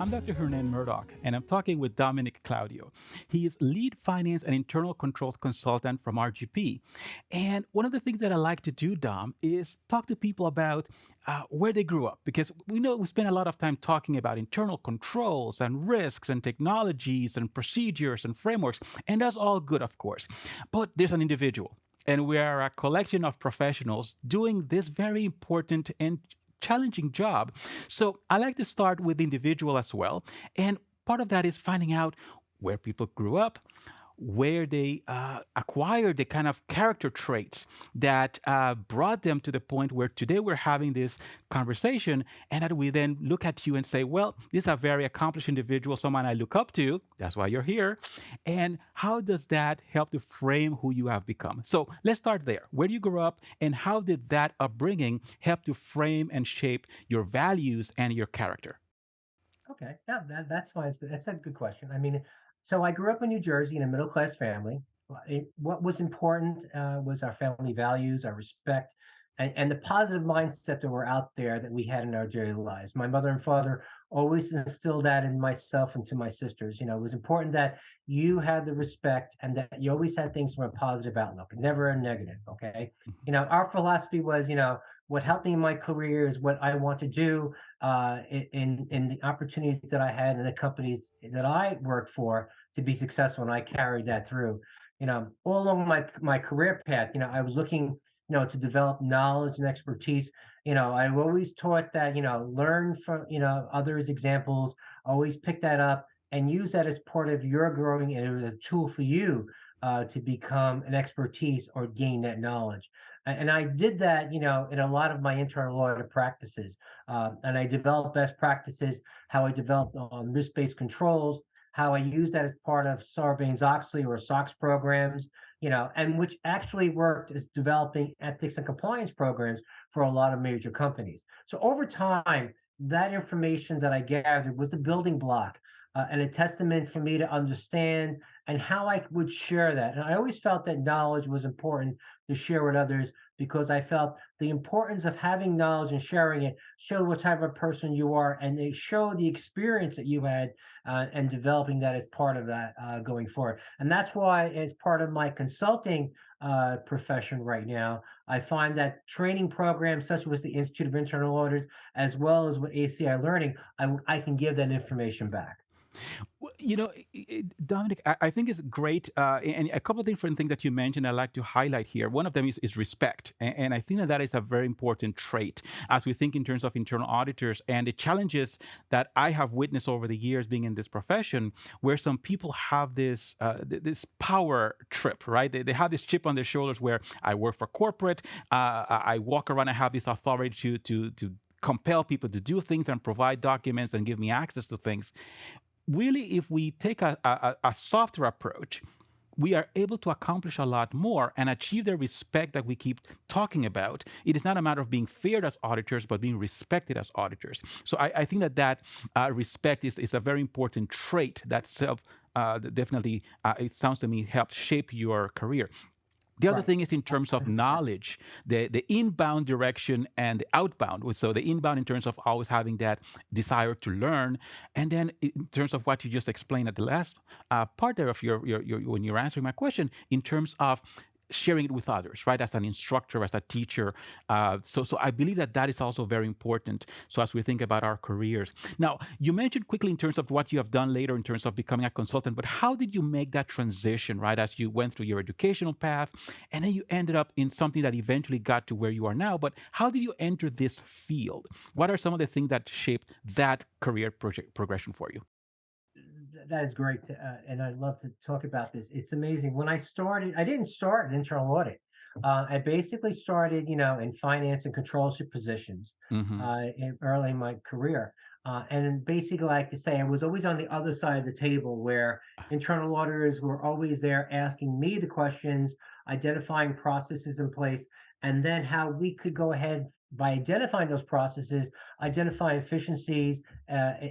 I'm Dr. Hernan Murdock, and I'm talking with Domenick Claudio. He is lead finance and internal controls consultant from RGP. And one of the things that I like to do, Dom, is talk to people about where they grew up, because we know we spend a lot of time talking about internal controls and risks and technologies and procedures and frameworks, and that's all good, of course. But there's an individual. And we are a collection of professionals doing this very important and challenging job. So I like to start with the individual as well. And part of that is finding out where people grew up, where they acquired the kind of character traits that brought them to the point where today we're having this conversation, and that we then look at you and say, well, this is a very accomplished individual, someone I look up to. That's why you're here. And how does that help to frame who you have become? So let's start there. Where do you grow up, and how did that upbringing help to frame and shape your values and your character? Okay, yeah, that's fine. That's a good question. I mean, so I grew up in New Jersey in a middle class family. What was important was our family values, our respect, and the positive mindset that were out there that we had in our daily lives. My mother and father always instilled that in myself and to my sisters. It was important that you had the respect and that you always had things from a positive outlook, never a negative. Okay. Our philosophy was, what helped me in my career is what I want to do in the opportunities that I had and the companies that I worked for to be successful, and I carried that through. All along my career path, I was looking, to develop knowledge and expertise. I've always taught that, learn from, others' examples, always pick that up and use that as part of your growing and as a tool for you to become an expertise or gain that knowledge. And I did that, in a lot of my internal audit practices. And I developed best practices, how I developed on risk-based controls, how I use that as part of Sarbanes-Oxley or SOX programs, and which actually worked as developing ethics and compliance programs for a lot of major companies. So over time, that information that I gathered was a building block and a testament for me to understand and how I would share that. And I always felt that knowledge was important to share with others because I felt the importance of having knowledge and sharing it show what type of person you are, and they show the experience that you had and developing that as part of that going forward. And that's why, as part of my consulting profession right now, I find that training programs such as the Institute of Internal Auditors, as well as with ACI Learning, I can give that information back. Well, Dominic, I think it's great. And a couple of different things that you mentioned I'd like to highlight here. One of them is respect. And I think that that is a very important trait as we think in terms of internal auditors and the challenges that I have witnessed over the years being in this profession, where some people have this power trip, right? They have this chip on their shoulders where I work for corporate, I walk around, I have this authority to compel people to do things and provide documents and give me access to things. Really, if we take a softer approach, we are able to accomplish a lot more and achieve the respect that we keep talking about. It is not a matter of being feared as auditors, but being respected as auditors. So I think that respect is a very important trait that definitely, it sounds to me, helped shape your career. The other Right. thing is in terms of 100%. knowledge, the inbound direction and the outbound. So the inbound in terms of always having that desire to learn, and then in terms of what you just explained at the last part there of your when you're answering my question, in terms of sharing it with others, right? As an instructor, as a teacher. So I believe that that is also very important. So as we think about our careers. Now, you mentioned quickly in terms of what you have done later in terms of becoming a consultant, but how did you make that transition, right? As you went through your educational path and then you ended up in something that eventually got to where you are now. But how did you enter this field? What are some of the things that shaped that career project progression for you? That is great, and I'd love to talk about this. It's amazing. When I started, I didn't start in internal audit. I basically started, in finance and controllership positions Mm-hmm. early in my career. And basically, like to say, I was always on the other side of the table where internal auditors were always there asking me the questions, identifying processes in place, and then how we could go ahead by identifying those processes, identify efficiencies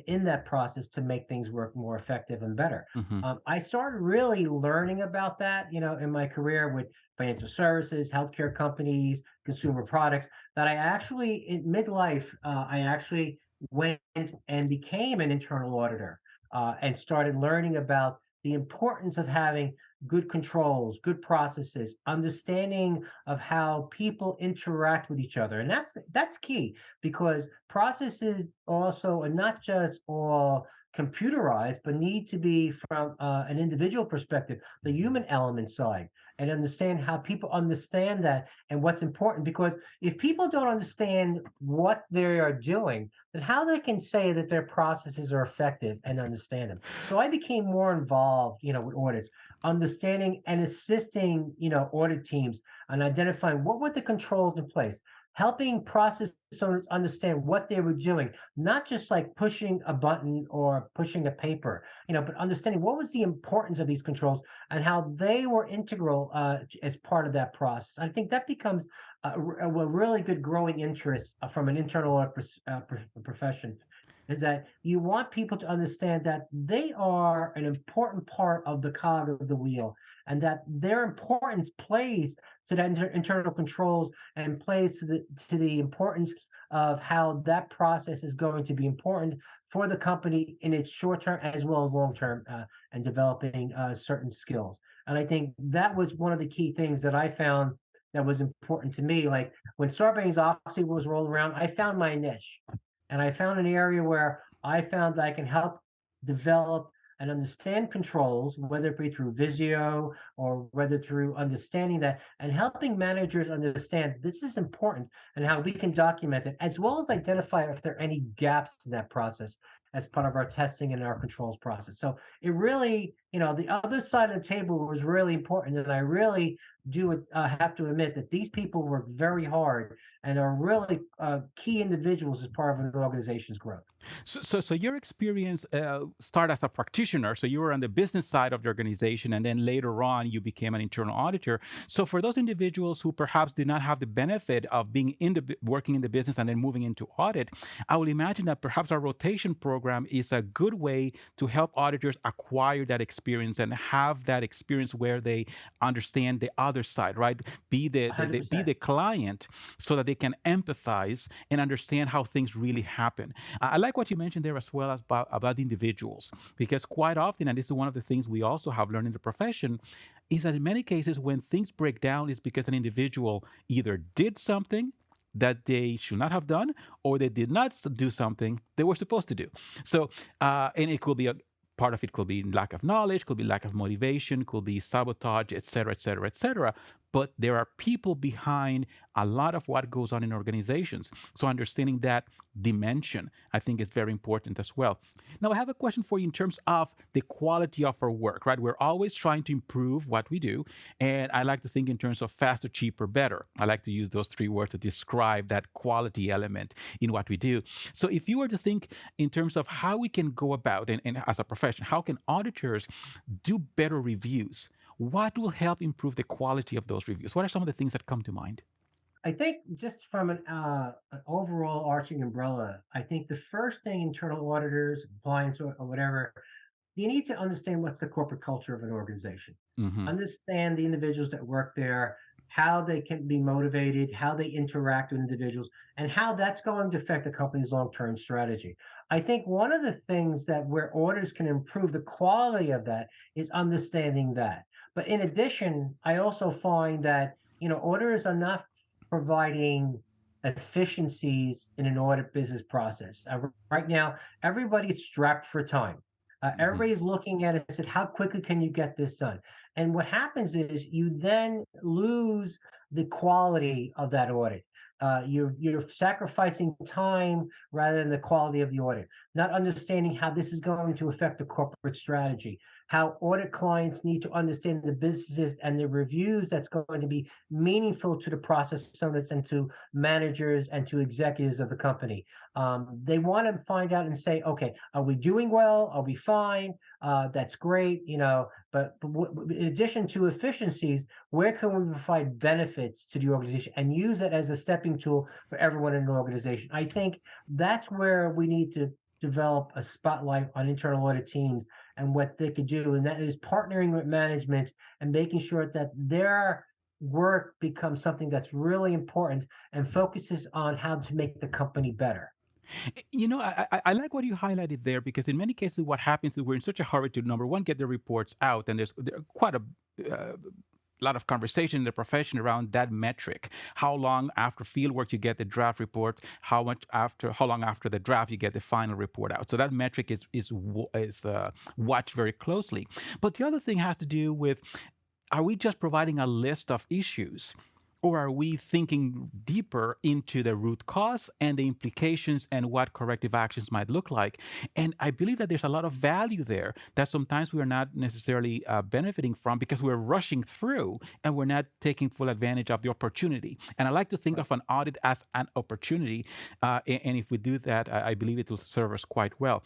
in that process to make things work more effective and better. Mm-hmm. I started really learning about that, in my career with financial services, healthcare companies, consumer products. That I actually, in midlife, I actually went and became an internal auditor, and started learning about the importance of having good controls, good processes, understanding of how people interact with each other. And that's key, because processes also are not just all computerized, but need to be from an individual perspective, the human element side, and understand how people understand that and what's important. Because if people don't understand what they are doing, then how they can say that their processes are effective and understand them. So I became more involved, with audits, understanding and assisting, audit teams on identifying what were the controls in place, helping process owners understand what they were doing, not just like pushing a button or pushing a paper, but understanding what was the importance of these controls and how they were integral as part of that process. I think that becomes a really good growing interest from an internal audit profession, is that you want people to understand that they are an important part of the cog of the wheel, and that their importance plays to that internal controls, and plays to the importance of how that process is going to be important for the company in its short term as well as long term, and developing certain skills. And I think that was one of the key things that I found that was important to me. Like when Sarbanes-Oxley was rolling around, I found my niche, and I found an area where I found that I can help develop and understand controls, whether it be through Visio or whether through understanding that, and helping managers understand this is important and how we can document it, as well as identify if there are any gaps in that process as part of our testing and our controls process. So it really, the other side of the table was really important. And I really do have to admit that these people work very hard and are really key individuals as part of an organization's growth. So your experience started as a practitioner. So you were on the business side of the organization, and then later on you became an internal auditor. So for those individuals who perhaps did not have the benefit of being working in the business and then moving into audit, I would imagine that perhaps our rotation program is a good way to help auditors acquire that experience and have that experience where they understand the other side, right? Be 100%. the client, so that they can empathize and understand how things really happen. I like what you mentioned there as well as about the individuals, because quite often, and this is one of the things we also have learned in the profession, is that in many cases when things break down is because an individual either did something that they should not have done, or they did not do something they were supposed to do. So, and it could be a part of it could be lack of knowledge, could be lack of motivation, could be sabotage, etc., etc., etc. But there are people behind a lot of what goes on in organizations. So understanding that dimension, I think, is very important as well. Now, I have a question for you in terms of the quality of our work, right? We're always trying to improve what we do. And I like to think in terms of faster, cheaper, better. I like to use those three words to describe that quality element in what we do. So if you were to think in terms of how we can go about, and as a profession, how can auditors do better reviews? What will help improve the quality of those reviews? What are some of the things that come to mind? I think just from an overall arching umbrella, I think the first thing internal auditors, compliance, or whatever, you need to understand what's the corporate culture of an organization. Mm-hmm. Understand the individuals that work there, how they can be motivated, how they interact with individuals, and how that's going to affect the company's long-term strategy. I think one of the things that where auditors can improve the quality of that is understanding that. But in addition, I also find that auditors are not providing efficiencies in an audit business process. Right now, everybody's strapped for time. Mm-hmm. Everybody's looking at it and said, how quickly can you get this done? And what happens is you then lose the quality of that audit. You're sacrificing time rather than the quality of the audit, not understanding how this is going to affect the corporate strategy, how audit clients need to understand the businesses and the reviews that's going to be meaningful to the process owners and to managers and to executives of the company. They want to find out and say, okay, are we doing well? Are we fine? That's great, but in addition to efficiencies, where can we provide benefits to the organization and use it as a stepping tool for everyone in the organization? I think that's where we need to develop a spotlight on internal audit teams and what they could do, and that is partnering with management and making sure that their work becomes something that's really important and focuses on how to make the company better. I like what you highlighted there because in many cases, what happens is we're in such a hurry to number one get the reports out, and there quite a lot of conversation in the profession around that metric. How long after fieldwork you get the draft report? How long after the draft you get the final report out? So that metric is watched very closely. But the other thing has to do with, are we just providing a list of issues? Or are we thinking deeper into the root cause and the implications and what corrective actions might look like? And I believe that there's a lot of value there that sometimes we are not necessarily benefiting from because we're rushing through and we're not taking full advantage of the opportunity. And I like to think Right. of an audit as an opportunity. And if we do that, I believe it will serve us quite well.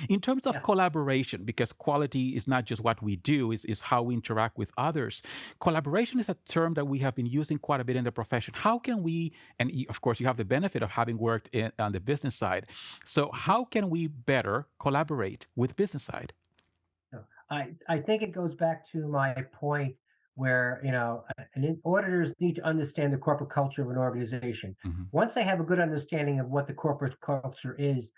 In terms of Yeah. collaboration, because quality is not just what we do, is how we interact with others. Collaboration is a term that we have been using quite a bit in the profession. How can we, and of course, you have the benefit of having worked on the business side. So, how can we better collaborate with business side? No, I think it goes back to my point where, auditors need to understand the corporate culture of an organization. Mhm. Once they have a good understanding of what the corporate culture is,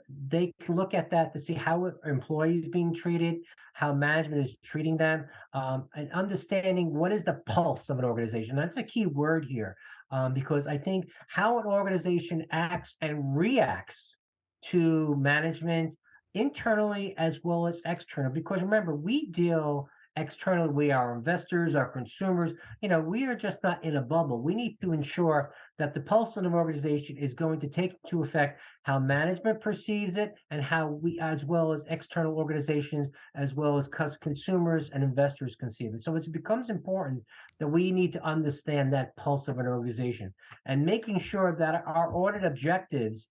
they can look at that to see how employees being treated, how management is treating them, and understanding what is the pulse of an organization. That's a key word here, because I think how an organization acts and reacts to management internally as well as external. Because remember, we deal externally, we are investors, our consumers, we are just not in a bubble. We need to ensure that the pulse of an organization is going to take into effect how management perceives it and how we, as well as external organizations, as well as consumers and investors conceive it. So it becomes important that we need to understand that pulse of an organization and making sure that our audit objectives,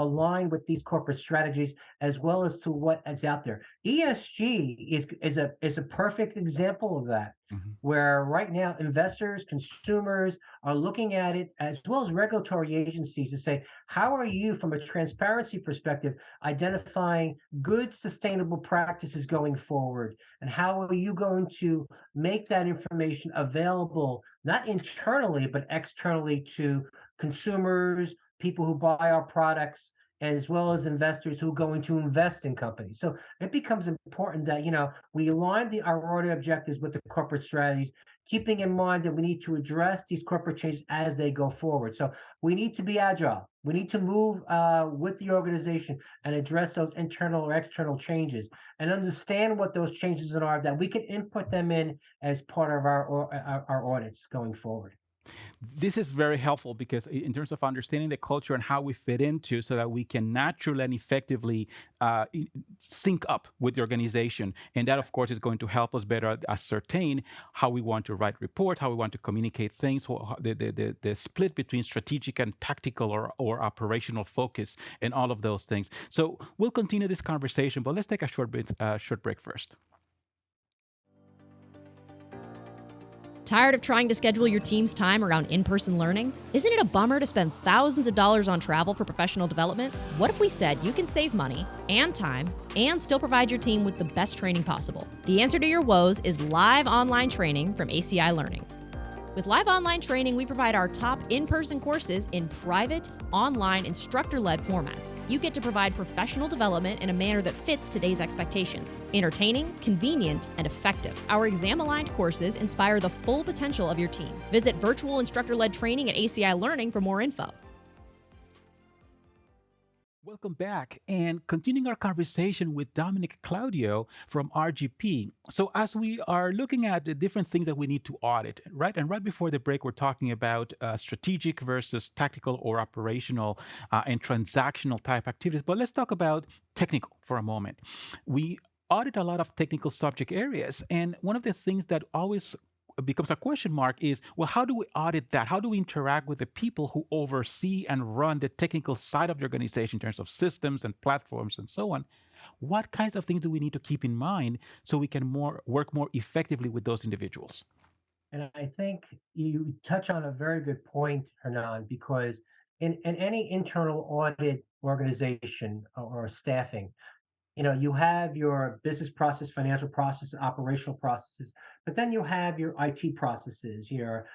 align with these corporate strategies as well as to what is out there. ESG is a perfect example of that, Mhm. where right now investors, consumers are looking at it as well as regulatory agencies to say, how are you from a transparency perspective identifying good sustainable practices going forward? And how are you going to make that information available, not internally, but externally to consumers, people who buy our products, as well as investors who are going to invest in companies. So it becomes important that we align our audit objectives with the corporate strategies, keeping in mind that we need to address these corporate changes as they go forward. So we need to be agile. We need to move with the organization and address those internal or external changes, and understand what those changes are that we can input them in as part of our audits going forward. This is very helpful because in terms of understanding the culture and how we fit into so that we can naturally and effectively sync up with the organization. And that, of course, is going to help us better ascertain how we want to write reports, how we want to communicate things, the split between strategic and tactical or operational focus, and all of those things. So we'll continue this conversation, but let's take a short break first. Tired of trying to schedule your team's time around in person learning? Isn't it a bummer to spend thousands of dollars on travel for professional development? What if we said you can save money and time and still provide your team with the best training possible? The answer to your woes is live online training from ACI Learning. With live online training, we provide our top in-person courses in private, online, instructor-led formats. You get to provide professional development in a manner that fits today's expectations. Entertaining, convenient, and effective. Our exam-aligned courses inspire the full potential of your team. Visit virtual instructor-led training at ACI Learning for more info. Welcome back and continuing our conversation with Domenick Claudio from RGP. So, as we are looking at the different things that we need to audit, right? And right before the break, we're talking about strategic versus tactical or operational and transactional type activities. But let's talk about technical for a moment. We audit a lot of technical subject areas. And one of the things that always becomes a question mark is, well, how do we audit that? How do we interact with the people who oversee and run the technical side of the organization in terms of systems and platforms and so on? What kinds of things do we need to keep in mind so we can work more effectively with those individuals? And I think you touch on a very good point, Hernan, because in any internal audit organization or staffing, you have your business process, financial process, operational processes, but then you have your IT processes, your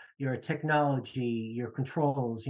technology, your controls,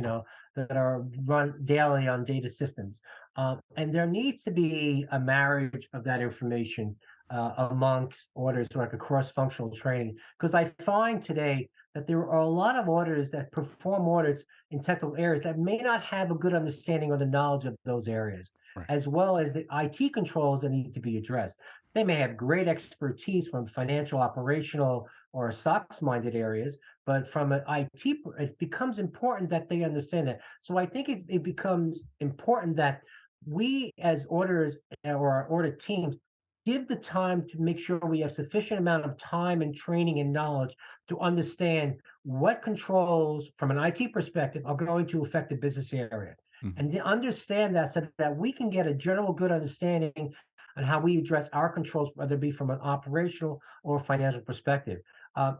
that are run daily on data systems. And there needs to be a marriage of that information amongst auditors, like a cross-functional training. Because I find today that there are a lot of auditors that perform audits in technical areas that may not have a good understanding or the knowledge of those areas, Right. as well as the IT controls that need to be addressed. They may have great expertise from financial, operational, or SOX-minded areas, but from an IT, it becomes important that they understand that. So I think it becomes important that we as auditors or our audit teams give the time to make sure we have sufficient amount of time and training and knowledge to understand what controls from an IT perspective are going to affect the business area. Mhm. And to understand that so that we can get a general good understanding on how we address our controls, whether it be from an operational or financial perspective.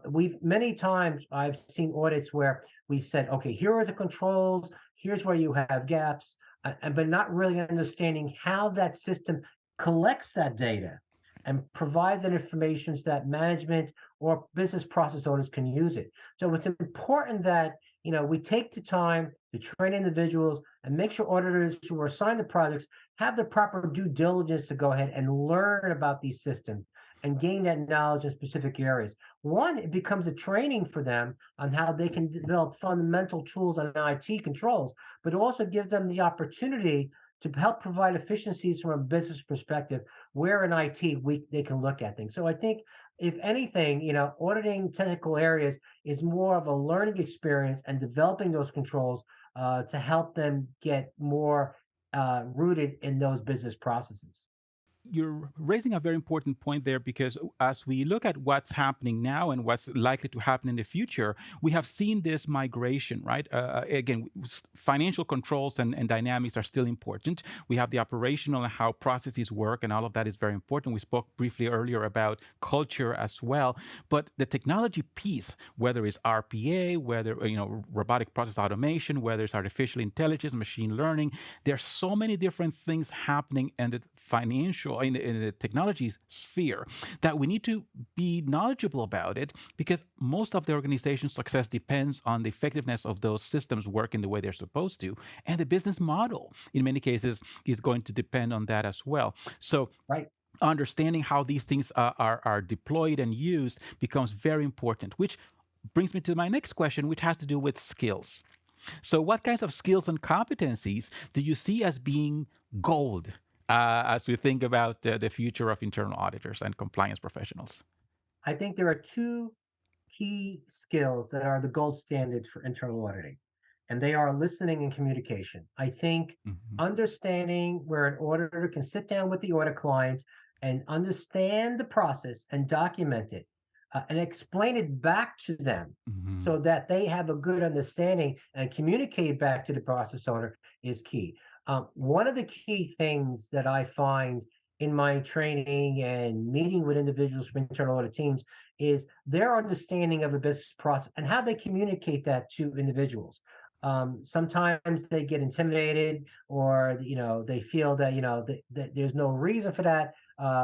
We've many times I've seen audits where we've said, okay, here are the controls, here's where you have gaps, but not really understanding how that system collects that data and provides that information so that management or business process owners can use it. So it's important that we take the time to train individuals and make sure auditors who are assigned the projects have the proper due diligence to go ahead and learn about these systems and gain that knowledge in specific areas. One, it becomes a training for them on how they can develop fundamental tools on IT controls, but it also gives them the opportunity to help provide efficiencies from a business perspective where in IT they can look at things. So I think if anything, auditing technical areas is more of a learning experience and developing those controls to help them get more rooted in those business processes. You're raising a very important point there, because as we look at what's happening now and what's likely to happen in the future, we have seen this migration, right? Again, financial controls and dynamics are still important. We have the operational and how processes work, and all of that is very important. We spoke briefly earlier about culture as well, but the technology piece, whether it's RPA, whether robotic process automation, whether it's artificial intelligence, machine learning, there's so many different things happening in the financial in the technology sphere that we need to be knowledgeable about it, because most of the organization's success depends on the effectiveness of those systems working the way they're supposed to, and the business model in many cases is going to depend on that as well. So Right. understanding how these things are deployed and used becomes very important, which brings me to my next question, which has to do with skills. So what kinds of skills and competencies do you see as being gold as we think about the future of internal auditors and compliance professionals? I think there are two key skills that are the gold standards for internal auditing, and they are listening and communication. I think Mhm. understanding where an auditor can sit down with the audit client and understand the process and document it and explain it back to them Mhm. so that they have a good understanding and communicate back to the process owner is key. One of the key things that I find in my training and meeting with individuals from internal audit teams is their understanding of a business process and how they communicate that to individuals. Sometimes they get intimidated, or they feel that that there's no reason for that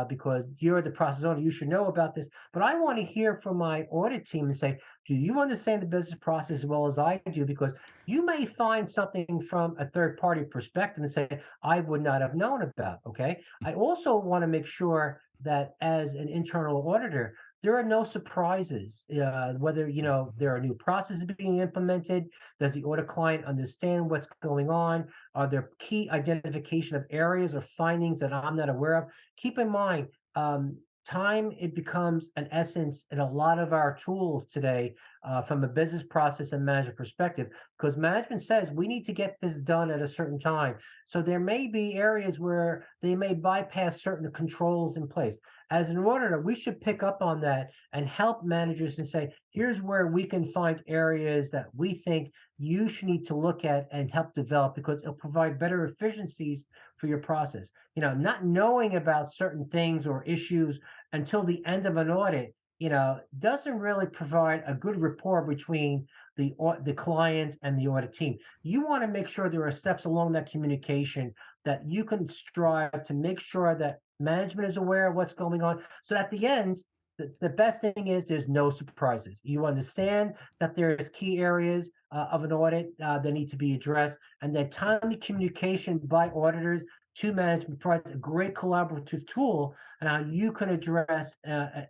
because you're the process owner, you should know about this. But I want to hear from my audit team and say, do you understand the business process as well as I do? Because you may find something from a third party perspective and say, I would not have known about. Okay. I also want to make sure that as an internal auditor, there are no surprises. Whether there are new processes being implemented, does the audit client understand what's going on? Are there key identification of areas or findings that I'm not aware of? Keep in mind, time it becomes an essence in a lot of our tools today from a business process and management perspective, because management says we need to get this done at a certain time. So there may be areas where they may bypass certain controls in place. As an auditor, we should pick up on that and help managers and say, here's where we can find areas that we think you should need to look at and help develop, because it'll provide better efficiencies for your process. Not knowing about certain things or issues until the end of an audit, doesn't really provide a good rapport between the client and the audit team. You want to make sure there are steps along that communication that you can strive to make sure that management is aware of what's going on. So at the end, the best thing is there's no surprises. You understand that there's key areas of an audit that need to be addressed, and that timely communication by auditors to management provides a great collaborative tool on how you can address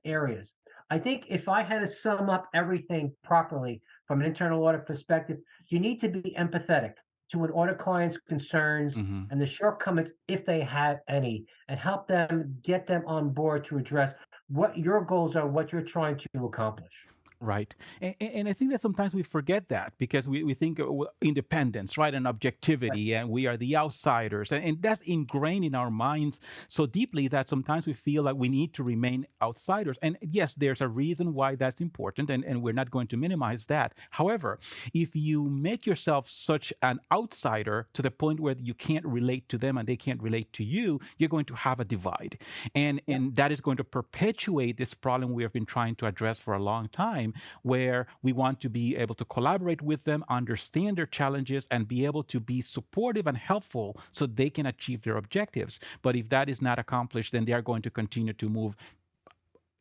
areas. I think if I had to sum up everything properly from an internal audit perspective, you need to be empathetic to an audit client's concerns Hmm. and the shortcomings if they have any, and help them get them on board to address what your goals are, what you're trying to accomplish. Right. And I think that sometimes we forget that because we think independence, right, and Right. objectivity, and we are the outsiders. And that's ingrained in our minds so deeply that sometimes we feel like we need to remain outsiders. And yes, there's a reason why that's important, and we're not going to minimize that. However, if you make yourself such an outsider to the point where you can't relate to them and they can't relate to you, you're going to have a divide. Yep. And that is going to perpetuate this problem we have been trying to address for a long time, where we want to be able to collaborate with them, understand their challenges, and be able to be supportive and helpful so they can achieve their objectives. But if that is not accomplished, then they are going to continue to move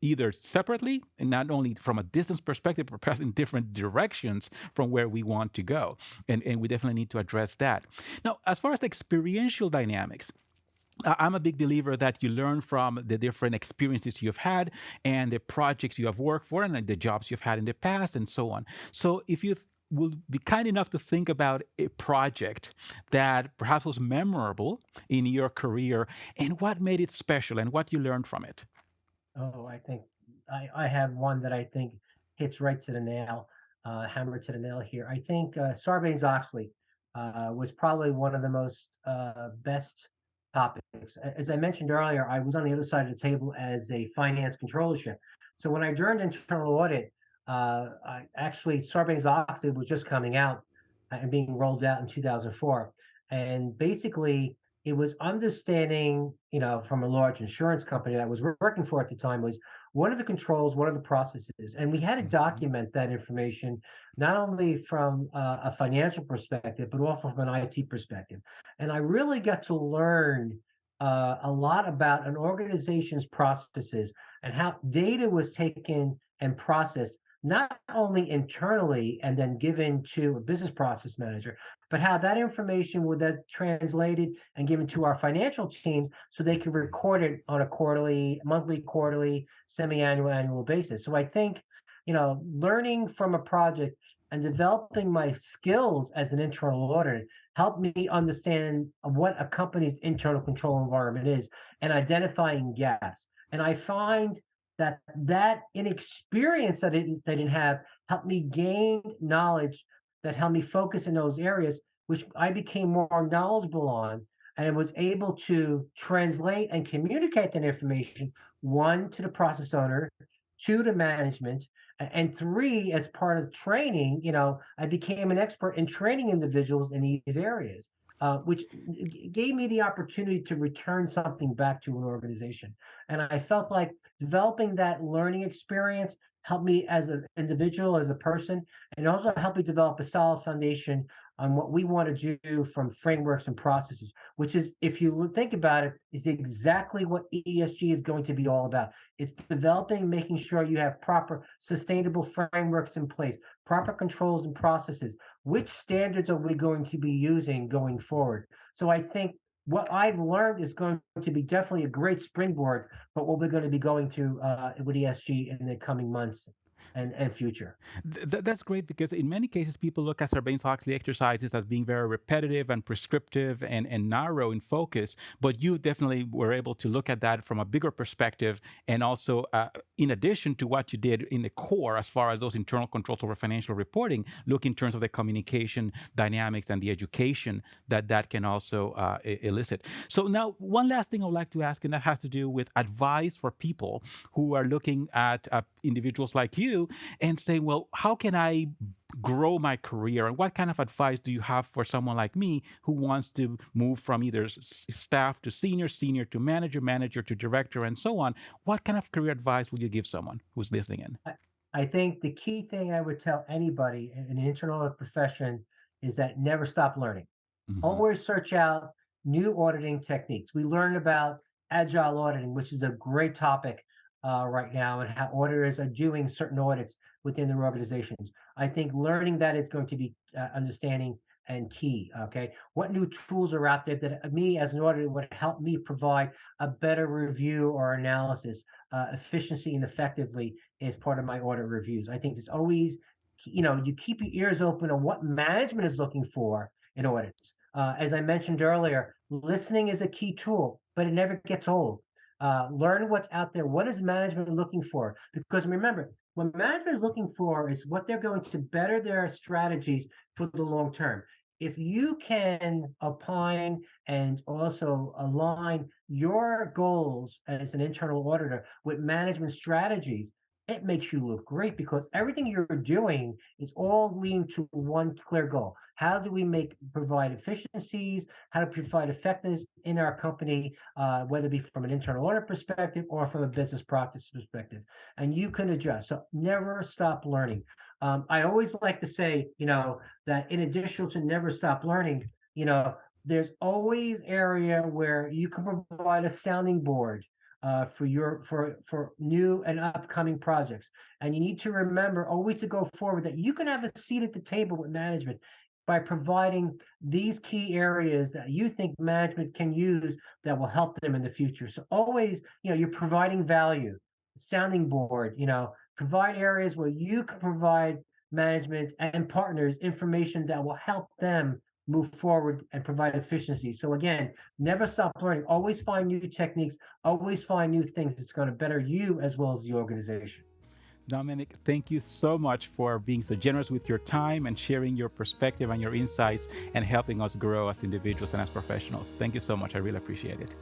either separately and not only from a distance perspective, but perhaps in different directions from where we want to go. And we definitely need to address that. Now, as far as the experiential dynamics, I'm a big believer that you learn from the different experiences you've had and the projects you have worked for and the jobs you've had in the past and so on. So if you will be kind enough to think about a project that perhaps was memorable in your career and what made it special and what you learned from it. Oh, I think I have one that I think hits right to the nail, hammer to the nail here. I think Sarbanes-Oxley was probably one of the most best topics. As I mentioned earlier, I was on the other side of the table as a finance controllership. So when I joined internal audit, I actually Sarbanes-Oxley was just coming out and being rolled out in 2004, and basically it was understanding, from a large insurance company that I was working for at the time, was what are the controls, what are the processes, and we had to Mhm. document that information not only from a financial perspective, but also from an IT perspective. And I really got to learn a lot about an organization's processes and how data was taken and processed not only internally and then given to a business process manager, but how that information would then translated and given to our financial teams so they can record it on a quarterly, monthly, quarterly, semi-annual, annual basis. So I think, learning from a project and developing my skills as an internal auditor helped me understand what a company's internal control environment is and identifying gaps. And I find that inexperience that I didn't have helped me gain knowledge that helped me focus in those areas, which I became more knowledgeable on, and was able to translate and communicate that information, one, to the process owner, two, to management, and three, as part of training, I became an expert in training individuals in these areas, which gave me the opportunity to return something back to an organization. And I felt like developing that learning experience helped me as an individual, as a person, and also helped me develop a solid foundation on what we want to do from frameworks and processes, which is, if you think about it, is exactly what ESG is going to be all about. It's developing, making sure you have proper sustainable frameworks in place, proper controls and processes. Which standards are we going to be using going forward? So I think what I've learned is going to be definitely a great springboard, but what we're going to be going to with ESG in the coming months and future. That's great because in many cases, people look at Sarbanes-Oxley exercises as being very repetitive and prescriptive and narrow in focus. But you definitely were able to look at that from a bigger perspective, and also, in addition to what you did in the core, as far as those internal controls over financial reporting, look in terms of the communication dynamics and the education that can also elicit. So now, one last thing I would like to ask, and that has to do with advice for people who are looking at individuals like you and saying, well, how can I grow my career? And what kind of advice do you have for someone like me who wants to move from either staff to senior, senior to manager, manager to director, and so on? What kind of career advice would you give someone who's listening in? I, I think the key thing I would tell anybody in an internal audit profession is that never stop learning. Hmm. Always search out new auditing techniques. We learn about agile auditing, which is a great topic right now, and how auditors are doing certain audits within their organizations. I think learning that is going to be understanding and key. Okay, what new tools are out there that me as an auditor would help me provide a better review or analysis, efficiency and effectively as part of my audit reviews. I think there's always, you keep your ears open on what management is looking for in audits. As I mentioned earlier, listening is a key tool, but it never gets old. Learn what's out there. What is management looking for? Because remember, what management is looking for is what they're going to better their strategies for the long term. If you can opine and also align your goals as an internal auditor with management strategies, it makes you look great because everything you're doing is all leading to one clear goal. How do we provide efficiencies? How to provide effectiveness in our company, whether it be from an internal audit perspective or from a business practice perspective? And you can adjust. So never stop learning. I always like to say, that in addition to never stop learning, there's always area where you can provide a sounding board for new and upcoming projects. And you need to remember always to go forward that you can have a seat at the table with management by providing these key areas that you think management can use that will help them in the future. So always, you're providing value, sounding board, provide areas where you can provide management and partners information that will help them move forward and provide efficiency. So again, never stop learning. Always find new techniques. Always find new things that's going to better you as well as the organization. Domenick, thank you so much for being so generous with your time and sharing your perspective and your insights and helping us grow as individuals and as professionals. Thank you so much. I really appreciate it.